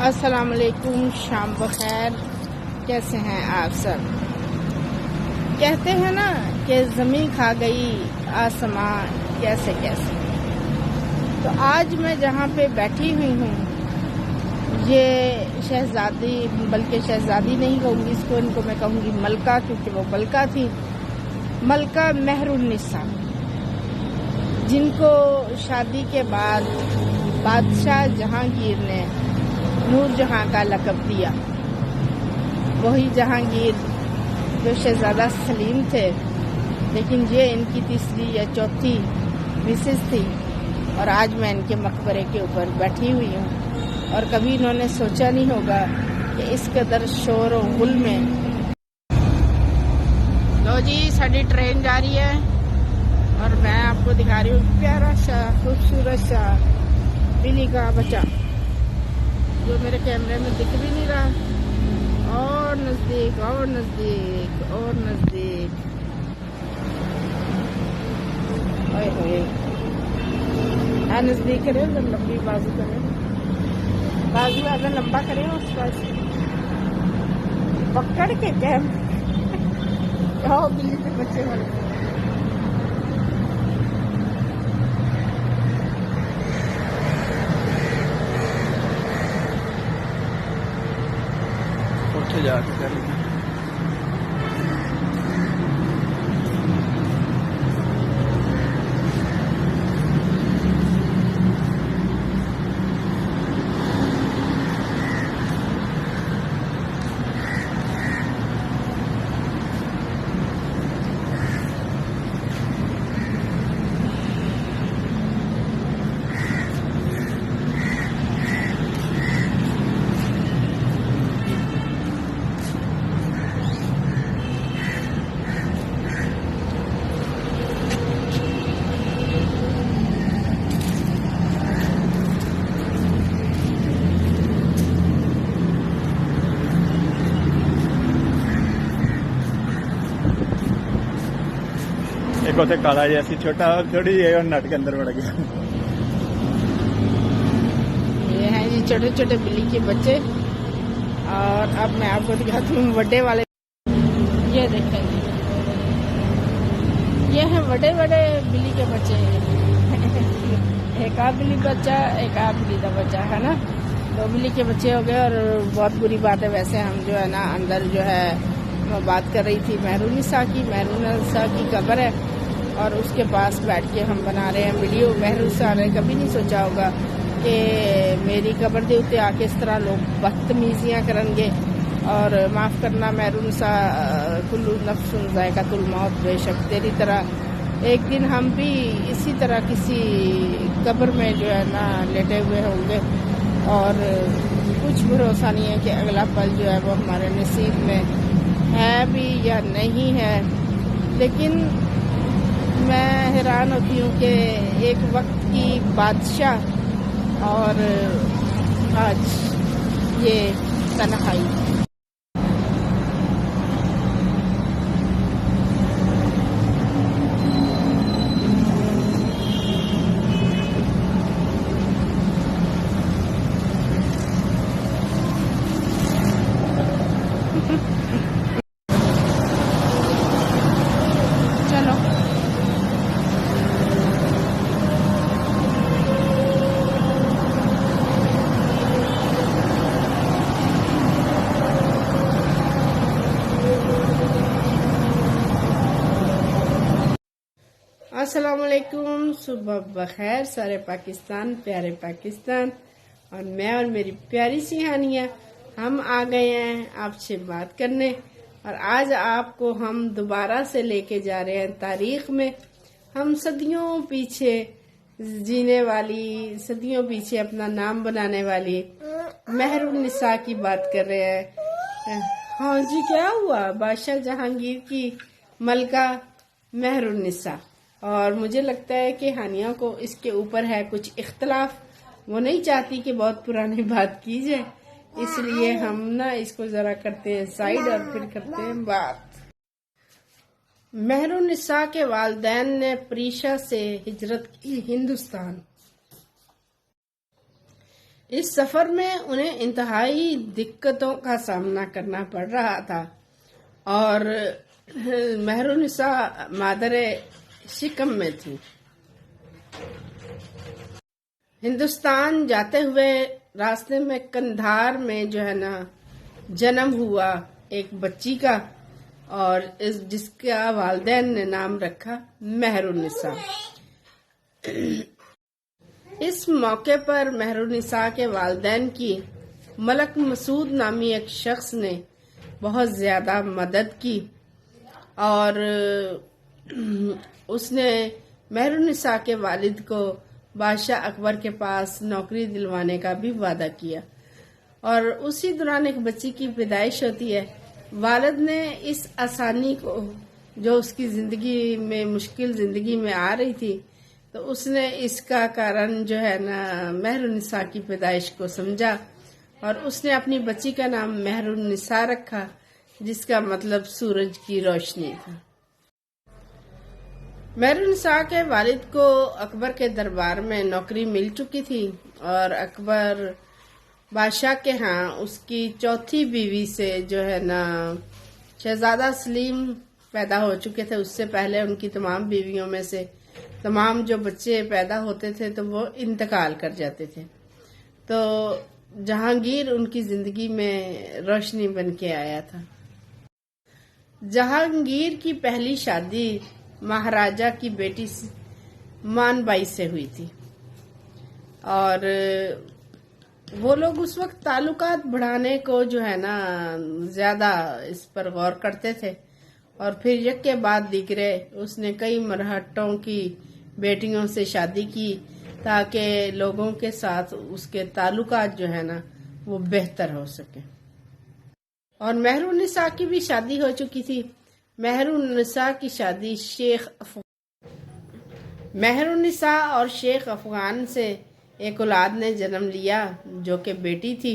السلام علیکم، شام بخیر، کیسے ہیں آپ سب؟ کہتے ہیں نا کہ زمین کھا گئی آسمان کیسے کیسے. تو آج میں جہاں پہ بیٹھی ہوئی ہوں یہ شہزادی، بلکہ شہزادی نہیں کہوں گی اس کو، ان کو میں کہوں گی ملکہ، کیونکہ وہ ملکہ تھی، ملکہ مہر النساء، جن کو شادی کے بعد بادشاہ جہانگیر نے نور جہاں کا لقب دیا. وہی جہانگیر جو شہزادہ سلیم تھے، لیکن یہ ان کی تیسری یا چوتھی مسز تھی. اور آج میں ان کے مقبرے کے اوپر بیٹھی ہوئی ہوں، اور کبھی انہوں نے سوچا نہیں ہوگا کہ اس قدر شور و غل میں. لو جی، ساری ٹرین جا رہی ہے اور میں آپ کو دکھا رہی ہوں پیارا سا خوبصورت سا بلی کا بچہ جو میرے کیمرے میں دکھ بھی نہیں رہا. اور نزدیک اور نزدیک اور نزدیک. اوئے ہوئے، نزدیک کرے، لمبی بازو کرے، بازو اگر لمبا کرے اس پاس پکڑ کے بلی کے بچے والے. جا کے کر لیں. ایک ہوتے کالا جیسی چھوٹا تھوڑی ہے اور نٹ کے اندر بڑھ گیا. یہ ہیں جی چھوٹے چھوٹے بلی کے بچے. اور اب میں آپ کو دکھاتی ہوں بڑے والے. یہ دیکھیں جی، یہ ہیں بڑے بڑے بلی کے بچے. ایک بلی بچہ، ایک بلی کا بچہ ہے نا. دو بلی کے بچے ہو گئے. اور بہت بری بات ہے ویسے، ہم جو ہے نا اندر جو ہے میں بات کر رہی تھی مہر النساء کی. مہر النساء کی قبر ہے اور اس کے پاس بیٹھ کے ہم بنا رہے ہیں ویڈیو. مہر النساء نے کبھی نہیں سوچا ہوگا کہ میری قبر دے اتنے آ کے اس طرح لوگ بدتمیزیاں کریں گے. اور معاف کرنا مہر النساء، کل نفس ذائقۃ الموت، بے شک تیری طرح ایک دن ہم بھی اسی طرح کسی قبر میں جو ہے نا لیٹے ہوئے ہوں گے. اور کچھ بھروسہ نہیں ہے کہ اگلا پل جو ہے وہ ہمارے نصیب میں ہے بھی یا نہیں ہے. لیکن میں حیران ہوتی ہوں کہ ایک وقت کی بادشاہ اور آج یہ تنہائی. چلو السلام علیکم، صبح بخیر سارے پاکستان، پیارے پاکستان. اور میں اور میری پیاری سی ہانیہ ہم آ گئے ہیں آپ سے بات کرنے. اور آج آپ کو ہم دوبارہ سے لے کے جا رہے ہیں تاریخ میں. ہم صدیوں پیچھے جینے والی، صدیوں پیچھے اپنا نام بنانے والی مہر النساء کی بات کر رہے ہیں. ہاں جی، کیا ہوا؟ بادشاہ جہانگیر کی ملکہ مہر النساء. اور مجھے لگتا ہے کہ ہانیہ کو اس کے اوپر ہے کچھ اختلاف. وہ نہیں چاہتی کہ بہت پرانی بات کی جائے، اس لیے ہم نا اس کو ذرا کرتے ہیں سائڈ اور پھر کرتے ہیں بات. مہر النساء کے والدین نے پریشا سے ہجرت کی ہندوستان. इस सफर में उन्हें इंतहाई दिक्कतों का सामना करना पड़ रहा था और मेहरुनिसा मादरे शिकम में थी। हिंदुस्तान जाते हुए रास्ते में कंधार में जो है ना जन्म हुआ एक बच्ची का, और जिसका वालिदैन ने नाम रखा मेहरुनिसा। इस मौके पर मेहरुनिसा के वालिदैन की मलक मसूद नामी एक शख्स ने बहुत ज़्यादा मदद की और उसने मेहरुनिसा के वालिद को बादशाह अकबर के पास नौकरी दिलवाने का भी वादा किया। और उसी दौरान एक बच्ची की पैदाइश होती है। वालिद ने इस आसानी को जो उसकी ज़िंदगी में मुश्किल ज़िंदगी में आ रही थी, तो उसने इसका कारण जो है ना मेहरुनिसा की पैदाइश को समझा और उसने अपनी बच्ची का नाम मेहरुनिसा रखा, जिसका मतलब सूरज की रोशनी था। मेहरुनिसा के वालिद को अकबर के दरबार में नौकरी मिल चुकी थी और अकबर बादशाह के यहाँ उसकी चौथी बीवी से जो है ना शहजादा सलीम पैदा हो चुके थे। उससे पहले उनकी तमाम बीवियों में से तमाम जो बच्चे पैदा होते थे तो वो इंतकाल कर जाते थे। तो जहांगीर उनकी जिंदगी में रोशनी बन के आया था। जहांगीर की पहली शादी महाराजा की बेटी मानबाई से हुई थी और वो लोग उस वक्त ताल्लुकात बढ़ाने को जो है ना ज्यादा इस पर गौर करते थे और फिर एक के बाद दिगरे उसने कई मरहटों की बेटियों से शादी की ताकि लोगों के साथ उसके ताल्लुकात जो है ना वो बेहतर हो सके। और मेहरुनिसा की भी शादी हो चुकी थी। मेहरुनिसा की शादी मेहरुनिसा और शेख अफगान से एक औलाद ने जन्म लिया जो कि बेटी थी,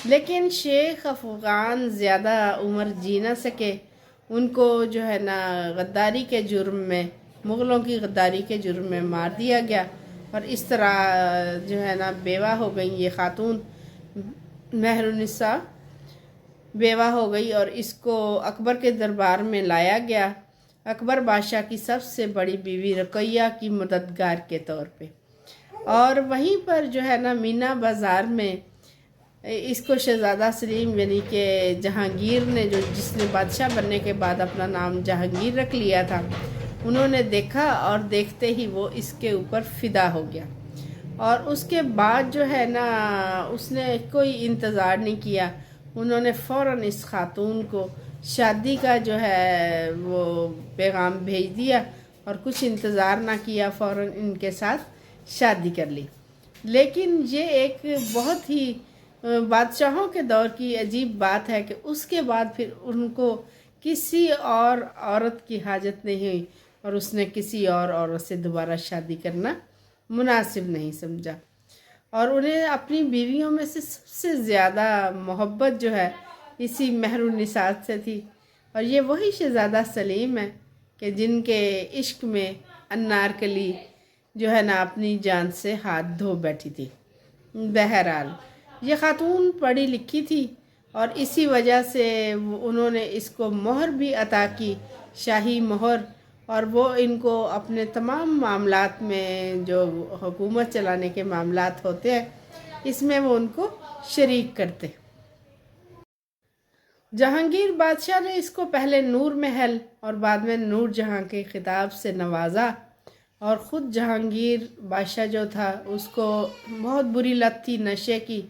लेकिन शेख अफगान ज़्यादा उम्र जी न सके। उनको जो है ना गद्दारी के जुर्म में, मुग़लों की गद्दारी के जुर्म में मार दिया गया और इस तरह जो है ना बेवा हो गई। ये खातून मेहरुनिसा बेवा हो गई और इसको अकबर के दरबार में लाया गया, अकबर बादशाह की सबसे बड़ी बीवी रुकैया की मददगार के तौर पे। और वहीं पर जो है ना मीना बाज़ार में इसको शहजादा सलीम यानी कि जहांगीर ने, जो जिसने बादशाह बनने के बाद अपना नाम जहांगीर रख लिया था, उन्होंने देखा और देखते ही वो इसके ऊपर फ़िदा हो गया। और उसके बाद जो है ना उसने कोई इंतज़ार नहीं किया, उन्होंने फ़ौरन इस खातून को शादी का जो है वो पैगाम भेज दिया और कुछ इंतज़ार ना किया, फ़ौरन इनके साथ शादी कर ली। लेकिन ये एक बहुत ही बादशाहों के दौर की अजीब बात है कि उसके बाद फिर उनको किसी और औरत की हाजत नहीं हुई और उसने किसी और औरत से दोबारा शादी करना मुनासिब नहीं समझा। और उन्हें अपनी बीवियों में से सबसे ज़्यादा मोहब्बत जो है इसी मेहरुनिसा से थी। और ये वही शहजादा सलीम है कि जिनके इश्क में अनारकली जो है ना अपनी जान से हाथ धो बैठी थी। बहरहाल ये खातून पढ़ी लिखी थी और इसी वजह से उन्होंने इसको मोहर भी अता की, शाही मोहर, और वो इनको अपने तमाम मामलात में जो हुकूमत चलाने के मामलात होते हैं इसमें वो उनको शरीक करते। जहांगीर बादशाह ने इसको पहले नूर महल और बाद में नूर जहां के खिताब से नवाजा। और ख़ुद जहांगीर बादशाह जो था उसको बहुत बुरी लत थी नशे की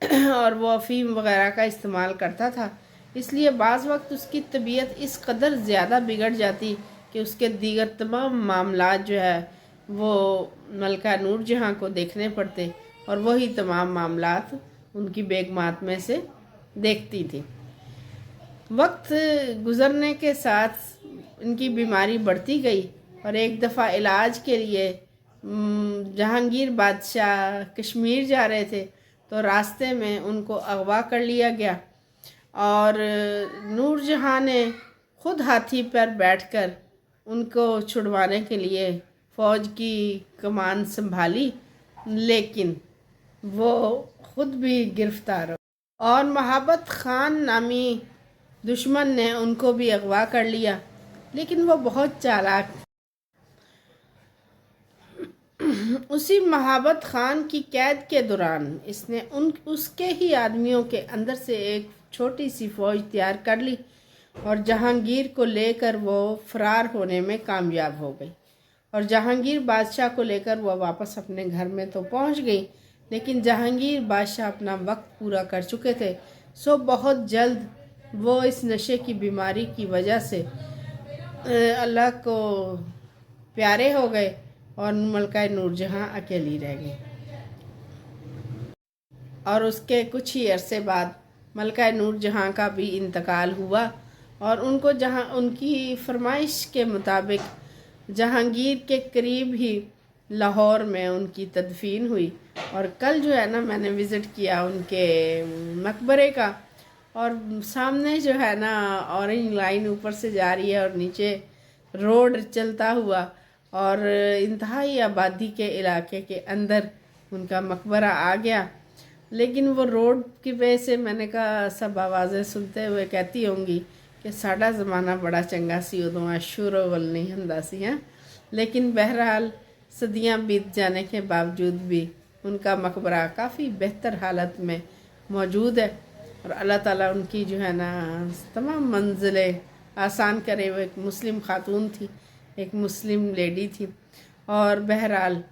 और वो अफीम वग़ैरह का इस्तेमाल करता था, इसलिए बाज़ वक्त उसकी तबीयत इस कदर ज़्यादा बिगड़ जाती कि उसके दीगर तमाम मामलात जो है वो मलका नूर जहां को देखने पड़ते और वही तमाम मामलात उनकी बेगमात में से देखती थी। वक्त गुज़रने के साथ इनकी बीमारी बढ़ती गई और एक दफ़ा इलाज के लिए जहांगीर बादशाह कश्मीर जा रहे थे तो रास्ते में उनको अगवा कर लिया गया और नूर जहां ने खुद हाथी पर बैठकर उनको छुड़वाने के लिए फ़ौज की कमान संभाली, लेकिन वो खुद भी गिरफ्तार हो, और महाबत खान नामी दुश्मन ने उनको भी अगवा कर लिया। लेकिन वो बहुत चालाक। उसी महाबत खान की कैद के दौरान इसने उसके ही आदमियों के अंदर से एक छोटी सी फौज तैयार कर ली और जहांगीर को लेकर वो फरार होने में कामयाब हो गई। और जहांगीर बादशाह को लेकर वो वापस अपने घर में तो पहुंच गई, लेकिन जहांगीर बादशाह अपना वक्त पूरा कर चुके थे। सो बहुत जल्द वो इस नशे की बीमारी की वजह से अल्लाह को प्यारे हो गए और मलका नूरजहां अकेली रह गई। और उसके कुछ ही अरसे बाद मलका नूरजहां का भी इंतकाल हुआ और उनको जहां उनकी फरमाइश के मुताबिक जहांगीर के करीब ही लाहौर में उनकी तदफीन हुई। और कल जो है ना मैंने विज़िट किया उनके मकबरे का, और सामने जो है ना ऑरेंज लाइन ऊपर से जा रही है और नीचे रोड चलता हुआ, और इंतहाई आबादी के इलाके के अंदर उनका मकबरा आ गया। लेकिन वो रोड की वजह से मैंने कहा सब आवाज़ें सुनते हुए कहती होंगी कि साडा ज़माना बड़ा चंगा सी, उदों अशुरवल नहीं हुंदा सी हैं। लेकिन बहरहाल सदियां बीत जाने के बावजूद भी उनका मकबरा काफ़ी बेहतर हालत में मौजूद है, और अल्लाह ताला उनकी जो है ना तमाम मंजिलें आसान करे। वो एक मुस्लिम खातून थी, एक मुस्लिम लेडी थी, और बहरहाल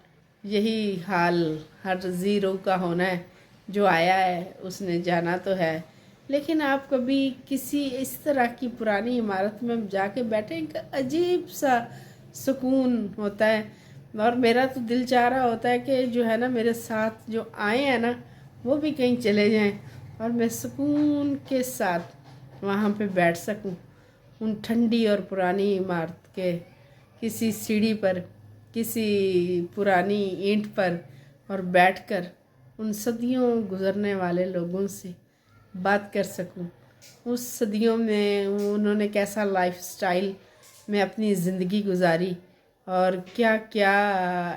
यही हाल हर ज़ीरो का होना है। जो आया है उसने जाना तो है। लेकिन आप कभी किसी इस तरह की पुरानी इमारत में जाके बैठे, एक अजीब सा सुकून होता है। और मेरा तो दिल चाह रहा होता है कि जो है ना मेरे साथ जो आए हैं ना वो भी कहीं चले जाएं और मैं सुकून के साथ वहाँ पे बैठ सकूं, उन ठंडी और पुरानी इमारत के किसी सीढ़ी पर, किसी पुरानी ईंट पर, और बैठकर उन सदियों गुज़रने वाले लोगों से बात कर सकूं। उस सदियों में उन्होंने कैसा लाइफ स्टाइल में अपनी ज़िंदगी गुजारी और क्या क्या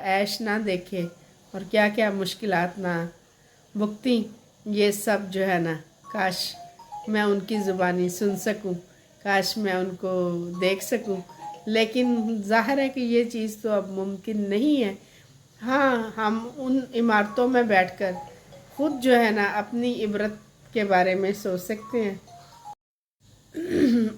ऐश ना देखे और क्या क्या मुश्किलात ना भुगती, ये सब जो है ना काश मैं उनकी ज़ुबानी सुन सकूं, काश मैं उनको देख सकूं। लेकिन ज़ाहिर है कि ये चीज़ तो अब मुमकिन नहीं है। हाँ, हम उन इमारतों में बैठकर खुद जो है ना अपनी इबरत के बारे में सोच सकते हैं,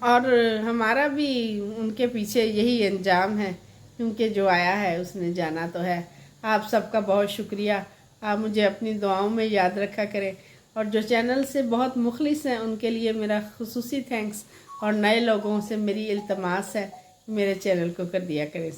और हमारा भी उनके पीछे यही अंजाम है, क्योंकि जो आया है उसने जाना तो है। आप सबका बहुत शुक्रिया, आप मुझे अपनी दुआओं में याद रखा करें, और जो चैनल से बहुत मुखलिस हैं उनके लिए मेरा खुसूसी थैंक्स, और नए लोगों से मेरी इल्तमास है मेरे चैनल को कर दिया करें।